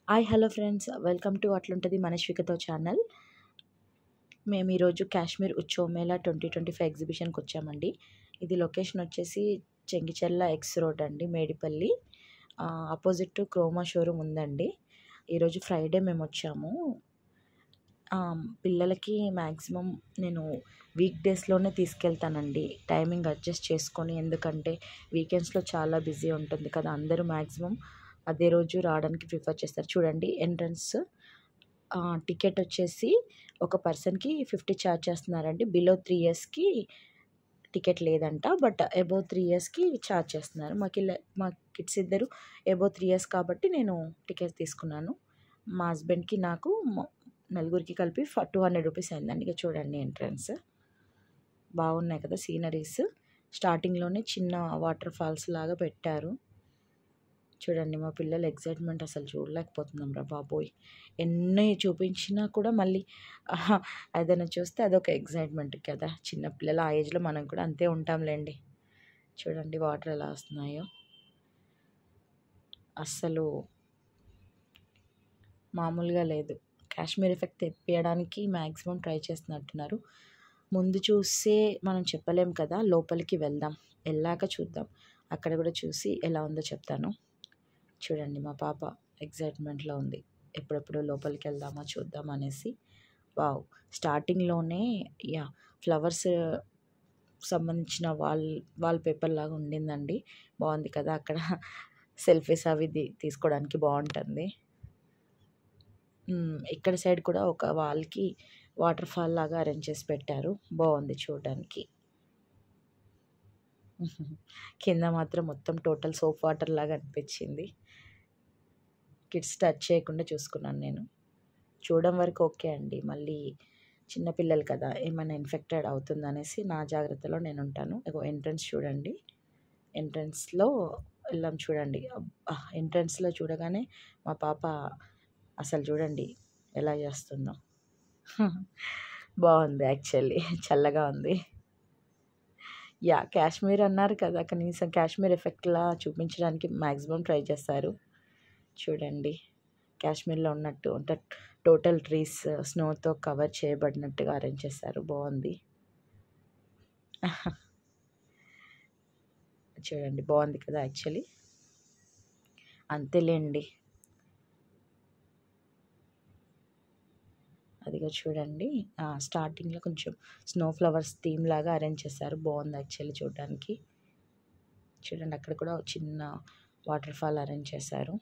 Hi hello friends, welcome to అట్లుంటది మనశ్వికతో channel. మేము ఈరోజు కాశ్మీర్ ఉత్సవ్ మేళా 2025 ఎగ్జిబిషన్కి వచ్చామండి. ఇది లొకేషన్ వచ్చేసి చెంగిచెర్ల ఎక్స్ రోడ్ అండి, Medipally opposite to Croma showroom ఉందండి. ఈరోజు ఫ్రైడే మేము వచ్చాము. పిల్లలకి మ్యాక్సిమం నేను వీక్ డేస్లోనే తీసుకెళ్తానండి, టైమింగ్ అడ్జస్ట్ చేసుకొని. ఎందుకంటే వీకెండ్స్లో చాలా బిజీ ఉంటుంది కదా, అందరూ మ్యాక్సిమం అదే రోజు రావడానికి ప్రిఫర్ చేస్తారు. చూడండి, ఎంట్రన్స్ టికెట్ వచ్చేసి ఒక పర్సన్కి 50 ఛార్జ్ చేస్తున్నారండి. బిలో 3 ఇయర్స్కి టికెట్ లేదంట, బట్ అబోవ్ 3 ఇయర్స్కి ఛార్జ్ చేస్తున్నారు. మా కిడ్స్ ఇద్దరు అబోవ్ 3 ఇయర్స్ కాబట్టి నేను టికెట్ తీసుకున్నాను. మా హస్బెండ్కి నాకు నలుగురికి కలిపి 200 రూపీస్ అయిందండి. ఇక చూడండి, ఎంట్రన్స్ బాగున్నాయి కదా సీనరీస్. స్టార్టింగ్లోనే చిన్న వాటర్ ఫాల్స్ లాగా పెట్టారు. చూడండి, మా పిల్లల ఎగ్జైట్మెంట్ అసలు చూడలేకపోతున్నాం రా బాబోయ్. ఎన్ని చూపించినా కూడా మళ్ళీ ఏదైనా చూస్తే అదొక ఎగ్జైట్మెంట్ కదా. చిన్నపిల్లలు ఆ ఏజ్లో మనం కూడా అంతే ఉంటాంలేండి. చూడండి వాటర్ ఎలా వస్తున్నాయో, అస్సలు మామూలుగా లేదు. కాశ్మీర్ ఎఫెక్ట్ తెప్పించడానికి మ్యాక్సిమం ట్రై చేస్తున్నట్టున్నారు. ముందు చూస్తే మనం చెప్పలేం కదా, లోపలికి వెళ్దాం, వెళ్ళాక చూద్దాం. అక్కడ కూడా చూసి ఎలా ఉందో చెప్తాను. చూడండి, మా పాప ఎగ్జైట్మెంట్లో ఉంది, ఎప్పుడెప్పుడు లోపలికి వెళ్దామా చూద్దాం అనేసి. వావ్, స్టార్టింగ్లోనే ఫ్లవర్స్ సంబంధించిన వాల్ పేపర్ లాగా ఉండిందండి. బాగుంది కదా, అక్కడ సెల్ఫీస్ అవి తీసుకోవడానికి బాగుంటుంది. ఇక్కడ సైడ్ కూడా ఒక వాల్కి వాటర్ ఫాల్ లాగా అరేంజ్ చేసి పెట్టారు, బాగుంది చూడడానికి. కింద మాత్రం మొత్తం టోటల్ సోప్ వాటర్ లాగా అనిపించింది. కిడ్స్ టచ్ చేయకుండా చూసుకున్నాను నేను. చూడడం వరకు ఓకే అండి, మళ్ళీ చిన్నపిల్లలు కదా, ఏమైనా ఇన్ఫెక్టెడ్ అవుతుందనేసి నా జాగ్రత్తలో నేను ఉంటాను. ఎంట్రన్స్ చూడండి, ఎంట్రన్స్లో వెళ్ళాం. చూడండి, ఎంట్రన్స్లో చూడగానే మా పాప అసలు చూడండి ఎలా చేస్తుందో. బాగుంది, యాక్చువల్లీ చల్లగా ఉంది. కాశ్మీర్ అన్నారు కదా, కనీసం కాశ్మీర్ ఎఫెక్ట్లా చూపించడానికి మ్యాక్సిమం ట్రై చేస్తారు. చూడండి, కాశ్మీర్లో ఉన్నట్టు అంటే టోటల్ ట్రీస్ స్నోతో కవర్ చేయబడినట్టుగా అరేంజ్ చేస్తారు, బాగుంది. చూడండి, బాగుంది కదా యాక్చువల్లీ. అంతేలేండి, అదిగా చూడండి, స్టార్టింగ్లో కొంచెం స్నో ఫ్లవర్స్ థీమ్ లాగా అరేంజ్ చేశారు, బాగుంది యాక్చువల్లీ చూడడానికి. చూడండి, అక్కడ కూడా చిన్న వాటర్ ఫాల్ అరేంజ్ చేశారు.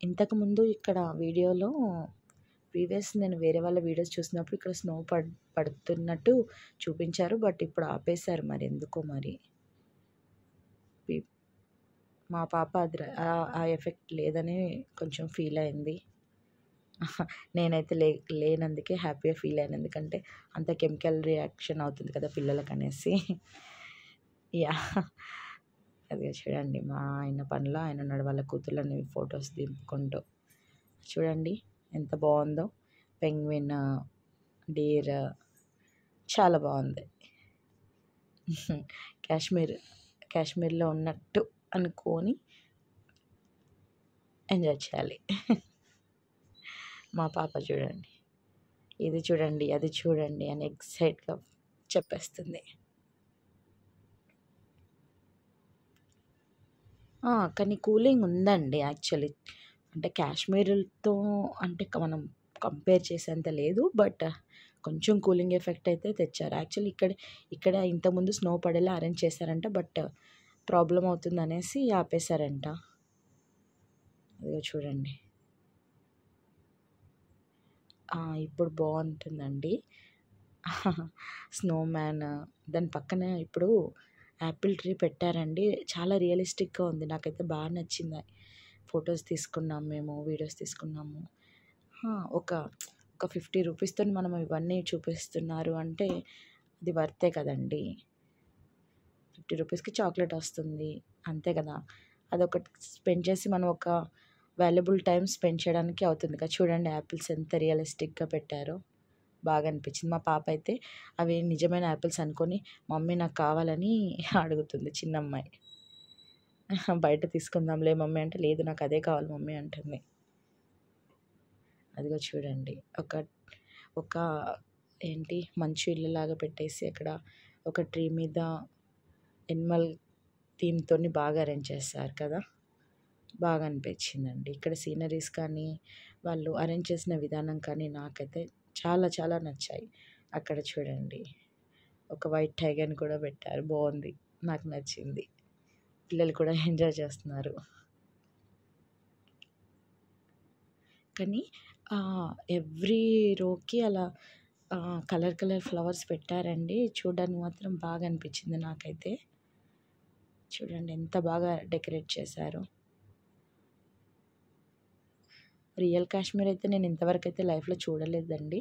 ఇంతకుముందు ఇక్కడ వీడియోలో ప్రీవియస్ నేను వేరే వాళ్ళ వీడియోస్ చూసినప్పుడు ఇక్కడ స్నో పడుతున్నట్టు చూపించారు, బట్ ఇప్పుడు ఆపేశారు, మరి ఎందుకో. మరి మా పాప అది ఆ ఎఫెక్ట్ లేదని కొంచెం ఫీల్ అయింది. నేనైతే లేనందుకే హ్యాపీగా ఫీల్ అయ్యాను, ఎందుకంటే అంత కెమికల్ రియాక్షన్ అవుతుంది కదా పిల్లలకి అనేసి. అదిగా చూడండి, మా ఆయన పనిలో ఆయన ఉన్నాడు, వాళ్ళ కూతుర్లని ఫొటోస్ దింపుకుంటూ. చూడండి ఎంత బాగుందో, పెంగ్విన్, డీర్, చాలా బాగుంది. కాశ్మీర్లో ఉన్నట్టు అనుకొని ఎంజాయ్ చేయాలి. మా పాప చూడండి, ఇది చూడండి అది చూడండి అని ఎక్సైట్గా చెప్పేస్తుంది. కానీ కూలింగ్ ఉందండి యాక్చువల్లీ. అంటే కాశ్మీర్తో అంటే మనం కంపేర్ చేసేంత లేదు, బట్ కొంచెం కూలింగ్ ఎఫెక్ట్ అయితే తెచ్చారు. యాక్చువల్లీ ఇక్కడ ఇంతకుముందు స్నో పడేలా అరేంజ్ చేశారంట, బట్ ప్రాబ్లం అవుతుంది అనేసి ఆపేశారంట. అదిగో చూడండి, ఇప్పుడు బాగుంటుందండి. స్నోమ్యాన్, దాని పక్కన ఇప్పుడు యాపిల్ ట్రీ పెట్టారండి, చాలా రియలిస్టిక్గా ఉంది, నాకైతే బాగా నచ్చింది. ఫొటోస్ తీసుకున్నాం, మేము వీడియోస్ తీసుకున్నాము. ఒక 50 రూపీస్తో మనం ఇవన్నీ చూపిస్తున్నారు అంటే అది వర్తే కదండి. 50 రూపీస్కి చాక్లెట్ వస్తుంది, అంతే కదా. అదొకటి స్పెండ్ చేసి మనం ఒక వాల్యుబుల్ టైం స్పెండ్ చేయడానికి అవుతుంది కదా. చూడండి, యాపిల్స్ ఎంత రియలిస్టిక్గా పెట్టారో, బాగా అనిపించింది. మా పాప అయితే అవి నిజమైన యాపిల్స్ అనుకొని మమ్మీ నాకు కావాలని అడుగుతుంది, చిన్న అమ్మాయి. బయట తీసుకుందాంలే మమ్మీ అంటే, లేదు నాకు అదే కావాలి మమ్మీ అంటుంది. అదిగో చూడండి ఒక ఏంటి మంచు ఇల్లులాగా పెట్టేసి అక్కడ ఒక ట్రీ మీద ఎనిమల్ థీమ్‌తోని బాగా అరేంజ్ చేశారు కదా! బాగా అనిపించిందండి. ఇక్కడ సీనరీస్ కానీ, వాళ్ళు అరేంజ్ చేసిన విధానం కానీ నాకైతే చాలా చాలా నచ్చాయి. అక్కడ చూడండి ఒక వైట్ టైగర్‌ని కూడా పెట్టారు. బావుంది. నాకు నచ్చింది. పిల్లలు కూడా ఎంజాయ్ చేస్తున్నారు. కానీ ఎవ్రీ రోకి అలా కలర్ ఫ్లవర్స్ పెట్టారండి. చూడడానికి మాత్రం బాగా అనిపించింది నాకైతే. చూడండి ఎంత బాగా డెకరేట్ చేశారో. రియల్ కాశ్మీర్ అయితే నేను ఇంతవరకైతే లైఫ్‌లో చూడలేదండి.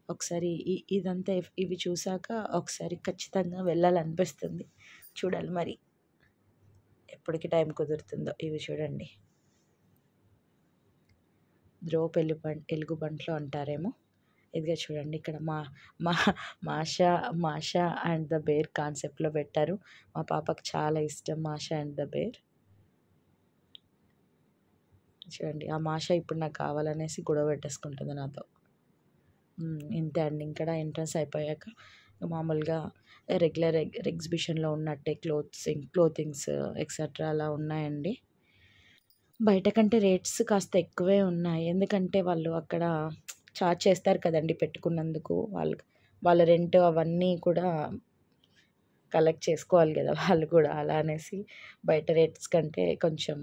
ఒకసారి ఇదంతా ఇవి చూసాక ఒకసారి ఖచ్చితంగా వెళ్ళాలనిపిస్తుంది. చూడాలి మరి ఎప్పటికి టైం కుదురుతుందో. ఇవి చూడండి. ఎలుగుబంట్లు అంటారేమో. ఇదిగో చూడండి ఇక్కడ మా Masha Masha and the bear కాన్సెప్ట్‌లో పెట్టారు. మా పాపకు చాలా ఇష్టం మాషా అండ్ ద బేర్. చూడండి ఆ మాషా ఇప్పుడు నాకు కావాలనేసి గొడవ పెట్టేసుకుంటుంది నాతో. ఇంతే అండి. ఇక్కడ ఎంట్రన్స్ అయిపోయాక మామూలుగా రెగ్యులర్ ఎగ్జిబిషన్‌లో ఉన్నట్టే క్లోతింగ్స్ ఎక్సెట్రా అలా ఉన్నాయండి. బయట కంటే రేట్స్ కాస్త ఎక్కువే ఉన్నాయి. ఎందుకంటే వాళ్ళు అక్కడ చార్జ్ చేస్తారు కదండీ పెట్టుకున్నందుకు. వాళ్ళ రెంట్ అవన్నీ కూడా కలెక్ట్ చేసుకోవాలి కదా! వాళ్ళు కూడా. అలా అనేసి బయట రేట్స్ కంటే కొంచెం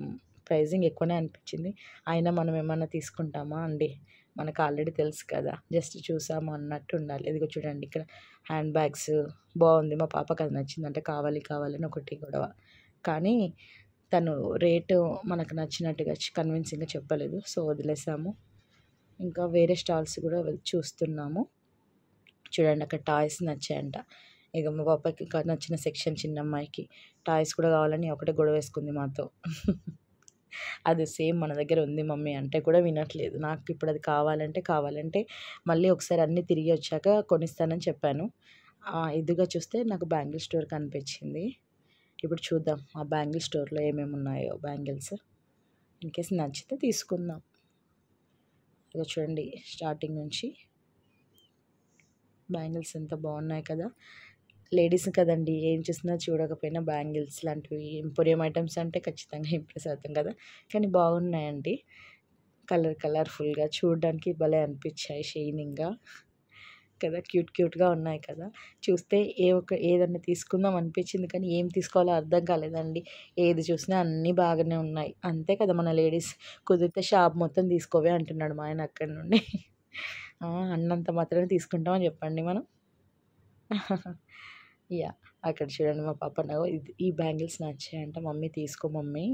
ప్రైజింగ్ ఎక్కువనే అనిపించింది. అయినా మనం ఏమన్నా తీసుకుంటామా అండి? మనకు ఆల్రెడీ తెలుసు కదా! జస్ట్ చూసాము అన్నట్టు ఉండాలి. ఇదిగో చూడండి ఇక్కడ హ్యాండ్ బ్యాగ్స్ బాగుంది. మా పాపకి అది నచ్చిందంట. కావాలి అని ఒకటి గొడవ. కానీ తను రేటు మనకు నచ్చినట్టుగా కన్విన్సింగ్‌గా చెప్పలేదు. సో, వదిలేసాము. ఇంకా వేరే స్టాల్స్ కూడా చూస్తున్నాము. చూడండి అక్కడ టాయ్స్ నచ్చాయంట. ఇక మా పాపకి నచ్చిన సెక్షన్ చిన్నమ్మాయికి టాయ్స్ కూడా కావాలని ఒకటే గొడవ వేసుకుంది మాతో. అది సేమ్ మన దగ్గర ఉంది మమ్మీ అంటే కూడా వినట్లేదు. నాకు ఇప్పుడు అది కావాలంటే మళ్ళీ ఒకసారి అన్నీ తిరిగి వచ్చాక కొనిస్తానని చెప్పాను. ఎదురుగా చూస్తే నాకు బ్యాంగిల్ స్టోర్ కనిపించింది. ఇప్పుడు చూద్దాం ఆ బ్యాంగిల్ స్టోర్‌లో ఏమేమి ఉన్నాయో బ్యాంగిల్స్. ఇన్‌కేస్ నచ్చితే తీసుకుందాం. ఇదిగో చూడండి స్టార్టింగ్ నుంచి బ్యాంగిల్స్ ఎంత బాగున్నాయి కదా! లేడీస్ కదండీ ఏం చూసినా చూడకపోయినా బ్యాంగిల్స్ లాంటివి ఎంపోరియం ఐటమ్స్ అంటే ఖచ్చితంగా ఇంప్రెస్ అవుతాం కదా! కానీ బాగున్నాయండి. కలర్‌ఫుల్‌గా చూడడానికి భలే అనిపించాయి షైనింగ్‌గా కదా! క్యూట్‌గా ఉన్నాయి కదా! చూస్తే ఏదన్నా తీసుకుందాం అనిపించింది కానీ ఏం తీసుకోవాలో అర్థం కాలేదండి. ఏది చూసినా అన్నీ బాగానే ఉన్నాయి. అంతే కదా మన లేడీస్. కుదిరితే షాప్ మొత్తం తీసుకోవే అంటున్నాడు మా ఆయన అక్కడి నుండి. అన్నంత మాత్రమే తీసుకుంటామని చెప్పండి మనం. యాహ్! అక్కడ చూడండి మా పాప ఈ బ్యాంగిల్స్ నచ్చాయంట మమ్మీ తీసుకో మమ్మీ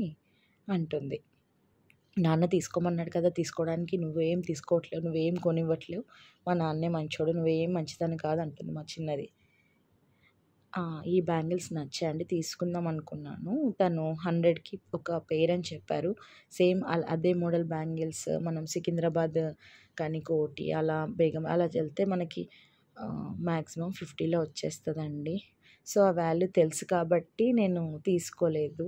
అంటుంది. నాన్న తీసుకోమన్నాడు కదా! తీసుకోవడానికి నువ్వేం తీసుకోవట్లేవు. నువ్వేం కొనివ్వట్లేవు. మా నాన్నే మంచోడు. నువ్వేం మంచిదాన్ని కాదు అంటుంది మా చిన్నది. ఈ బ్యాంగిల్స్ నచ్చాయండి. తీసుకుందాం అనుకున్నాను. తను 100కి ఒక పెయిర్ అని చెప్పారు. సేమ్ అదే మోడల్ బ్యాంగిల్స్ మనం సికింద్రాబాద్ కానీ కోటి అలా బేగం అలా వెళ్తే మనకి మ్యాక్సిమం 50లో వచ్చేస్తదండి. సో, ఆ వాల్యూ తెలుసు కాబట్టి నేను తీసుకోలేదు.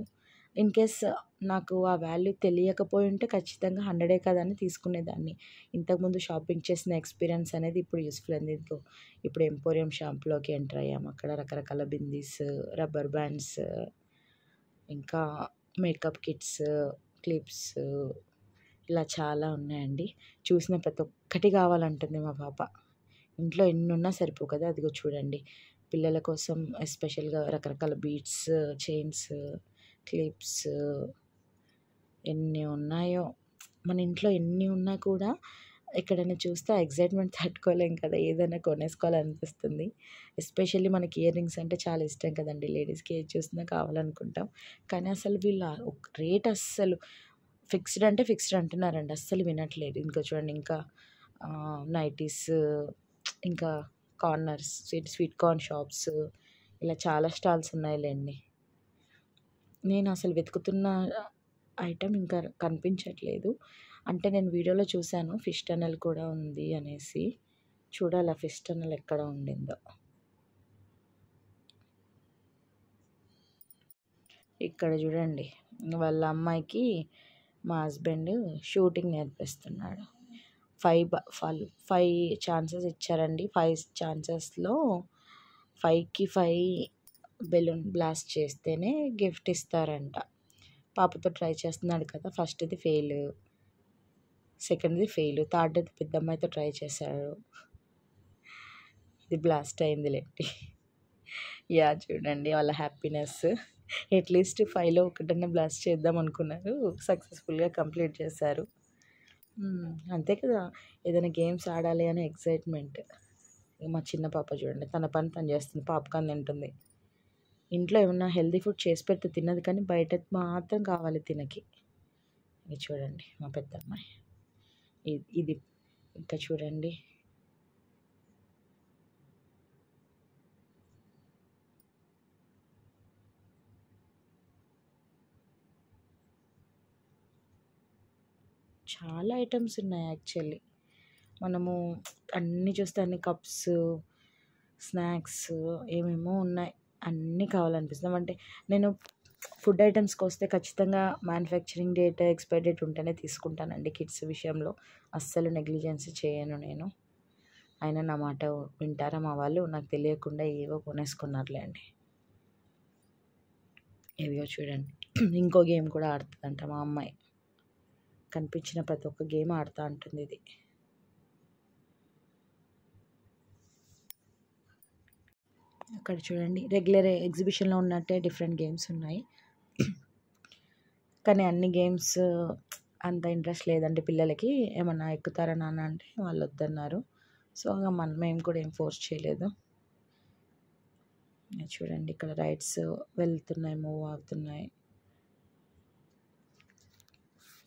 ఇన్‌కేస్ నాకు ఆ వాల్యూ తెలియకపోయుంటే ఖచ్చితంగా 100 కదా అని తీసుకునేదాన్ని. ఇంతకుముందు షాపింగ్ చేసిన ఎక్స్‌పీరియన్స్ అనేది ఇప్పుడు యూజ్‌ఫుల్ అయింది. ఇదిగో ఇప్పుడు ఎంపోరియం షాప్‌లోకి ఎంటర్ అయ్యాము. అక్కడ రకరకాల బిందీస్, రబ్బర్ బ్యాండ్స్, ఇంకా మేకప్ కిట్స్, క్లిప్స్ ఇలా చాలా ఉన్నాయండి. చూసిన ప్రతి ఒక్కటి కావాలంటుంది మా పాప. ఇంట్లో ఎన్నున్నా సరిపోవు కదా! అదిగో చూడండి పిల్లల కోసం ఎస్పెషల్‌గా రకరకాల బీడ్స్, చైన్స్, క్లిప్స్ ఎన్ని ఉన్నాయో. మన ఇంట్లో ఎన్ని ఉన్నా కూడా ఎక్కడైనా చూస్తే ఆ ఎక్సైట్‌మెంట్ తట్టుకోలేం కదా! ఏదైనా కొనేసుకోవాలనిపిస్తుంది. ఎస్పెషల్లీ మనకి ఇయర్ రింగ్స్ అంటే చాలా ఇష్టం కదండీ లేడీస్‌కి. ఏది చూసినా కావాలనుకుంటాం. కానీ అసలు వీళ్ళ రేట్ అస్సలు ఫిక్స్డ్ అంటే ఫిక్స్డ్ అంటున్నారండి. అస్సలు వినట్లేదు. ఇంకా చూడండి ఇంకా నైటీస్ ఇంకా కార్నర్స్ స్వీట్ కార్న్ షాప్స్ ఇలా చాలా స్టాల్స్ ఉన్నాయిలెండి. నేను అసలు వెతుకుతున్న ఐటెమ్ ఇంకా కనిపించట్లేదు. అంటే నేను వీడియోలో చూసాను ఫిష్ టనల్ కూడా ఉంది అనేసి. చూడాలి ఆ ఫిష్ టనల్ ఎక్కడ ఉండిందో. ఇక్కడ చూడండి వాళ్ళ అమ్మాయికి మా హస్బెండ్ షూటింగ్ నేర్పిస్తున్నాడు. 5 ఛాన్సెస్ ఇచ్చారండి. 5 ఛాన్సెస్లో 5కి 5 బెలూన్ బ్లాస్ట్ చేస్తేనే గిఫ్ట్ ఇస్తారంట. పాపతో ట్రై చేస్తున్నాడు కదా. ఫస్ట్ది ఫెయిల్, సెకండ్ది ఫెయిల్, థర్డ్ది పెద్ద అమ్మాయితో ట్రై చేశాడు. ఇది బ్లాస్ట్ అయిందిలేండి. చూడండి వాళ్ళ హ్యాపీనెస్. అట్లీస్ట్ 5లో ఒకటన్నా బ్లాస్ట్ చేద్దాం అనుకున్నారు, సక్సెస్ఫుల్గా కంప్లీట్ చేశారు. అంతే కదా, ఏదైనా గేమ్స్ ఆడాలి అనే ఎక్సైట్మెంట్. మా చిన్న పాప చూడండి తన పని తను చేస్తుంది, పాప్కార్న్ తింటుంది. ఇంట్లో ఏమన్నా హెల్తీ ఫుడ్ చేసి పెడితే తిన్నది, కానీ బయట మాత్రం కావాలి తినకి. ఇది చూడండి మా పెద్ద అమ్మాయి. ఇది ఇంకా చూడండి చాలా ఐటమ్స్ ఉన్నాయి యాక్చువల్లీ. మనము అన్నీ చూస్తే అన్ని కప్స్, స్నాక్స్ ఏమేమో ఉన్నాయి. అన్నీ కావాలనిపిస్తుంది. అంటే నేను ఫుడ్ ఐటమ్స్కి వస్తే ఖచ్చితంగా మ్యానుఫ్యాక్చరింగ్ డేట్, ఎక్స్పైరీ డేట్ ఉంటేనే తీసుకుంటానండి. కిడ్స్ విషయంలో అస్సలు నెగ్లిజెన్సీ చేయను నేను. అయినా నా మాట వింటారా మా వాళ్ళు? నాకు తెలియకుండా ఏవో కొనేసుకున్నారులేండి. ఇదిగో చూడండి ఇంకో గేమ్ కూడా ఆడుతుందంట మా అమ్మాయి. కనిపించిన ప్రతి ఒక్క గేమ్ ఆడుతూ ఉంటుంది ఇది. అక్కడ చూడండి రెగ్యులర్ ఎగ్జిబిషన్లో ఉన్నట్టే డిఫరెంట్ గేమ్స్ ఉన్నాయి. కానీ అన్ని గేమ్స్ అంత ఇంట్రెస్ట్ లేదండి పిల్లలకి. ఏమన్నా ఎక్కుతారా నాన్న అంటే వాళ్ళు వద్దన్నారు. సో మేము కూడా ఏం ఫోర్స్ చేయలేదు. చూడండి ఇక్కడ రైడ్స్ వెళ్తున్నాయి, మూవ్ అవుతున్నాయి.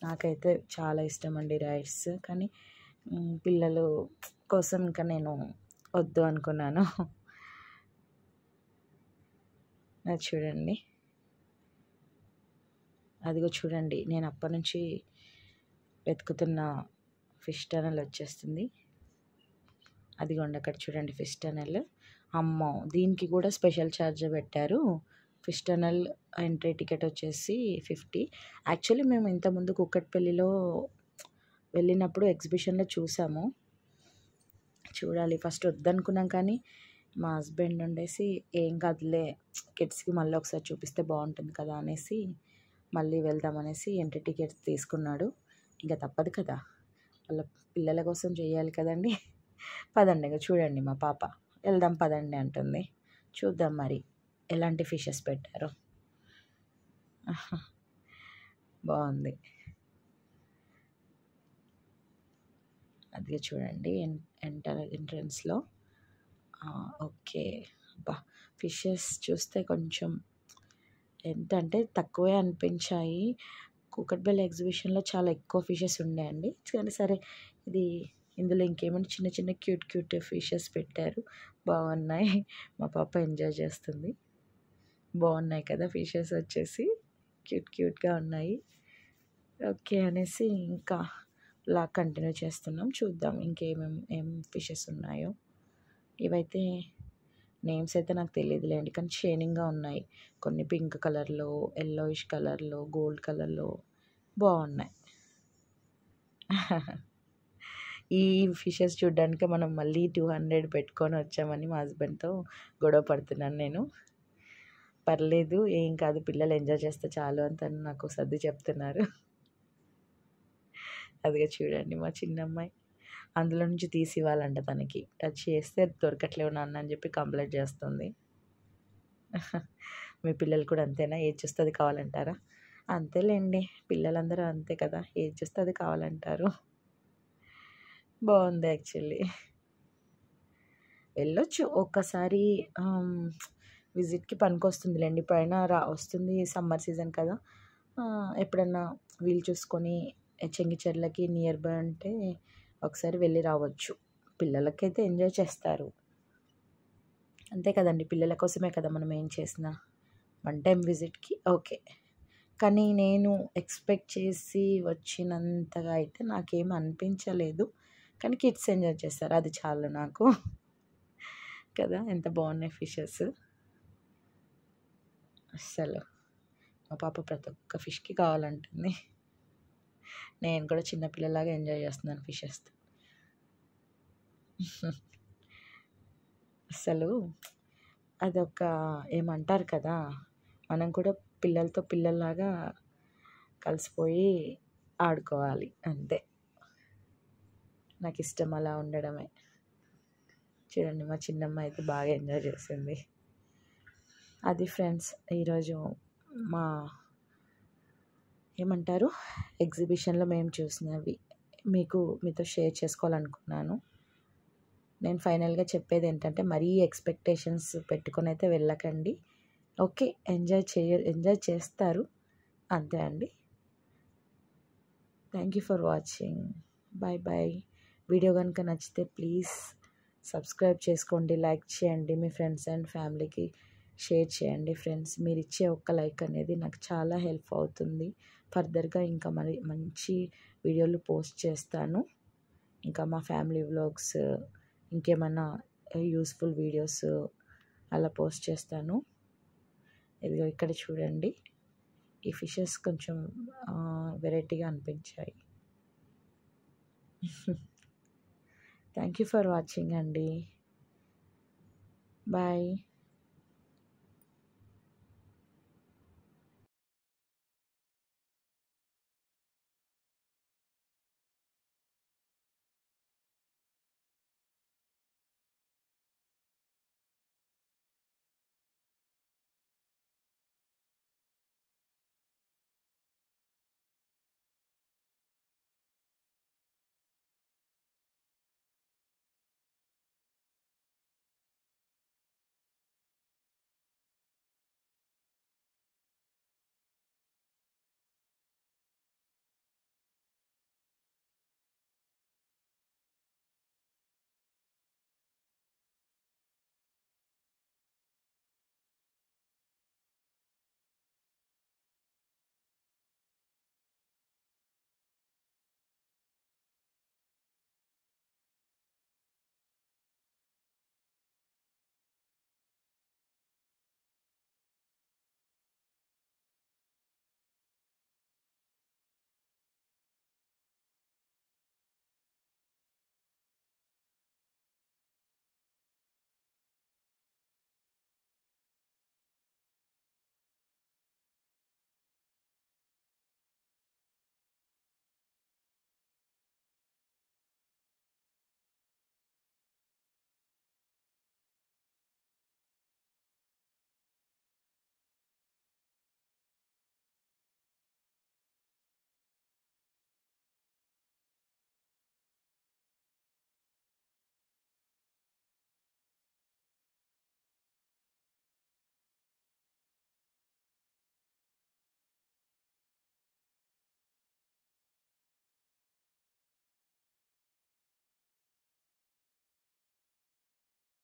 నాకైతే చాలా ఇష్టం అండి రైడ్స్, కానీ పిల్లలు కోసం ఇంకా నేను వద్దు అనుకున్నాను. అది చూడండి, అదిగో చూడండి నేను అప్పటి నుంచి వెతుకుతున్న ఫిష్ టనల్ వచ్చేస్తుంది. అదిగోండి అక్కడ చూడండి ఫిష్ టనల్. అమ్మో, దీనికి కూడా స్పెషల్ ఛార్జ్ పెట్టారు. ఫిష్ టనల్ ఎంట్రీ టికెట్ వచ్చేసి 50. యాక్చువల్లీ మేము ఇంతకుముందు కుక్కట్పల్లిలో వెళ్ళినప్పుడు ఎగ్జిబిషన్లో చూసాము. చూడాలి, ఫస్ట్ వద్దనుకున్నాం, కానీ మా హస్బెండ్ ఉండేసి ఏం కాదులే కిడ్స్కి మళ్ళీ ఒకసారి చూపిస్తే బాగుంటుంది కదా అనేసి మళ్ళీ వెళ్దామనేసి ఎంట్రీ టికెట్స్ తీసుకున్నాడు. ఇంకా తప్పదు కదా, వాళ్ళ పిల్లల కోసం చేయాలి కదండి. పదండి, చూడండి మా పాప వెళ్దాం పదండి అంటుంది. చూద్దాం మరి ఎలాంటి ఫిషెస్ పెట్టారో. బాగుంది. అది చూడండి ఎంట్రన్స్లో. ఓకే, బా ఫిషెస్ చూస్తే కొంచెం ఏంటంటే తక్కువే అనిపించాయి. కూకట్పల్లి ఎగ్జిబిషన్లో చాలా ఎక్కువ ఫిషెస్ ఉన్నాయండి. కానీ సరే, ఇందులో ఇంకేమైనా చిన్న చిన్న క్యూట్ ఫిషెస్ పెట్టారు, బాగున్నాయి. మా పాప ఎంజాయ్ చేస్తుంది. బాగున్నాయి కదా ఫిషెస్ వచ్చేసి, క్యూట్గా ఉన్నాయి. ఓకే అనేసి ఇంకా ఇలా కంటిన్యూ చేస్తున్నాం. చూద్దాం ఏం ఫిషెస్ ఉన్నాయో. ఇవైతే నేమ్స్ అయితే నాకు తెలియదులేండి, కానీ షైనింగ్గా ఉన్నాయి. కొన్ని పింక్ కలర్లో, ఎల్లోయిష్ కలర్లో, గోల్డ్ కలర్లో బాగున్నాయి. ఈ ఫిషెస్ చూడడానికి మనం మళ్ళీ 200 పెట్టుకొని వచ్చామని మా హస్బెండ్తో గొడవ పడుతున్నాను నేను. పర్లేదు, ఏం కాదు, పిల్లలు ఎంజాయ్ చేస్తే చాలు అని తను నాకు సర్ది చెప్తున్నారు. అదిగా చూడండి మా చిన్నమ్మాయి అందులో నుంచి తీసి ఇవ్వాలంట. తనకి టచ్ చేస్తే దొరకట్లేవు నాన్న అని చెప్పి కంప్లైంట్ చేస్తుంది. మీ పిల్లలు కూడా అంతేనా? ఏది చూస్తే అది కావాలంటారా? అంతేలేండి, పిల్లలందరూ అంతే కదా, ఏది చూస్తే అది కావాలంటారు. బాగుంది యాక్చువల్లీ. వెళ్ళొచ్చు ఒక్కసారి, విజిట్కి పనికొస్తుందిలేండి. ఇప్పుడైనా వస్తుంది సమ్మర్ సీజన్ కదా, ఎప్పుడన్నా వీలు చూసుకొని చెంగిచెర్లకి నియర్ బై అంటే ఒకసారి వెళ్ళి రావచ్చు. పిల్లలకైతే ఎంజాయ్ చేస్తారు, అంతే కదండి. పిల్లల కోసమే కదా మనం ఏం చేసినా. 1 టైం విజిట్కి ఓకే, కానీ నేను ఎక్స్పెక్ట్ చేసి వచ్చినంతగా అయితే నాకేం అనిపించలేదు. కానీ కిడ్స్ ఎంజాయ్ చేస్తారు, అది చాలు నాకు కదా. ఎంత బాగున్నాయి ఫిషెస్ అస్సలు. మా పాప ప్రతి ఒక్క ఫిష్కి కావాలంటుంది. నేను కూడా చిన్నపిల్లలాగా ఎంజాయ్ చేస్తున్నాను ఫిషెస్తో. అసలు అదొక ఏమంటారు కదా, మనం కూడా పిల్లలతో పిల్లల్లాగా కలిసిపోయి ఆడుకోవాలి అంతే. నాకు ఇష్టం అలా ఉండడమే. చూడండి మా చిన్నమ్మ అయితే బాగా ఎంజాయ్ చేసింది. అది ఫ్రెండ్స్ ఈరోజు మా ఏమంటారు ఎగ్జిబిషన్లో మేము చూసినవి మీతో షేర్ చేసుకోవాలనుకున్నాను. నేను ఫైనల్గా చెప్పేది ఏంటంటే మరీ ఎక్స్పెక్టేషన్స్ పెట్టుకొని అయితే వెళ్ళకండి. ఓకే, ఎంజాయ్ చేస్తారు అంతే అండి. Thank you for watching. Bye bye. Video కనుక నచ్చితే ప్లీజ్ సబ్స్క్రైబ్ చేసుకోండి, లైక్ చేయండి, మీ ఫ్రెండ్స్ అండ్ ఫ్యామిలీకి షేర్ చేయండి. ఫ్రెండ్స్ మీరు ఇచ్చే ఒక్క లైక్ అనేది నాకు చాలా హెల్ప్ అవుతుంది. ఫర్దర్గా ఇంకా మరి మంచి వీడియోలు పోస్ట్ చేస్తాను. ఇంకా మా ఫ్యామిలీ వ్లాగ్స్, ఇంకేమన్నా యూస్ఫుల్ వీడియోస్ అలా పోస్ట్ చేస్తాను. ఇదిగో ఇక్కడ చూడండి, ఈ ఫిషెస్ కొంచెం వెరైటీగా అనిపించాయి. థ్యాంక్ యూ ఫర్ వాచింగ్ అండి. బాయ్.